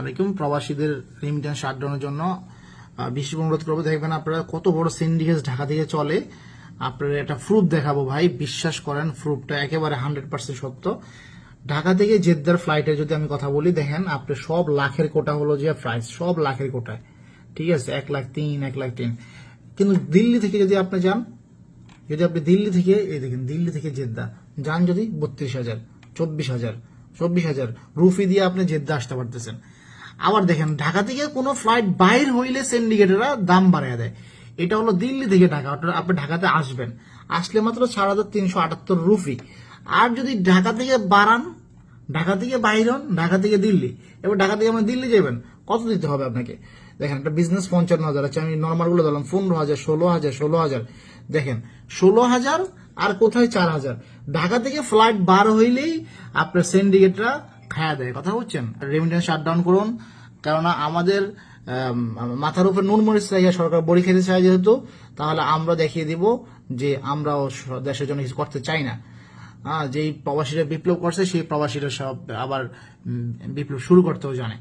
আলাইকুম। প্রবাসীদের রেমিটেন্স শাটডাউনের জন্য বিশেষ অনুরোধ করবো। দেখবেন আপনারা কত বড় সিন্ডিকেট ঢাকা থেকে চলে। আপনারা একটা প্রুফ দেখাবো ভাই, বিশ্বাস করেন প্রুফটা একেবারে 100% সত্য। ঢাকা থেকে জেদ্দার ফ্লাইটে যদি আমি কথা বলি, দেখেন আপনি সব লাখের কোটা হলো যে প্রাইস, সব লাখের কোটায়, ঠিক আছে, 1,03,000 1,03,000। কিন্তু দিল্লি থেকে যদি আপনি যান, যদি আপনি দিল্লি থেকে, এই দেখেন দিল্লি থেকে জেদ্দা যান যদি 32,000 24,000 24,000 রুফি দিয়ে আপনি জেদ্দা আসতে পারতেছেন। আবার দেখেন ঢাকা থেকে কোনো ফ্লাইট বাইর হইলে সিন্ডিকেটেরা দাম বাড়ায় দেয়। এটা হলো দিল্লি থেকে ঢাকা, আপনি ঢাকাতে আসবেন, আসলে মাত্র 4,378 রুফি। আর যদি ঢাকা থেকে বাড়ান, ঢাকা থেকে বাইর হন, ঢাকা থেকে দিল্লি, এবার ঢাকা থেকে আপনি দিল্লি যাবেন, কত দিতে হবে আপনাকে? দেখেন একটা বিজনেস 55,000 আছে, আমি নর্মাল গুলো দিলাম 15,000 16,000 16,000। দেখেন 16,000 আর কোথায় 4,000। ঢাকা থেকে ফ্লাইট বার হইলেই আপনার সিন্ডিকেটরা খায়া দেয়, কথা বুঝছেন? রেমিটেন্স শাটডাউন করুন, কেননা আমাদের মাথার উপর নুন মরিচ লাগিয়ে সরকার বড়ি খেতে চায় যেহেতু, তাহলে আমরা দেখিয়ে দিব যে আমরাও দেশের জন্য কিছু করতে চাই না। যেই প্রবাসীরা বিপ্লব করছে সেই প্রবাসীরা সব আবার বিপ্লব শুরু করতেও জানে।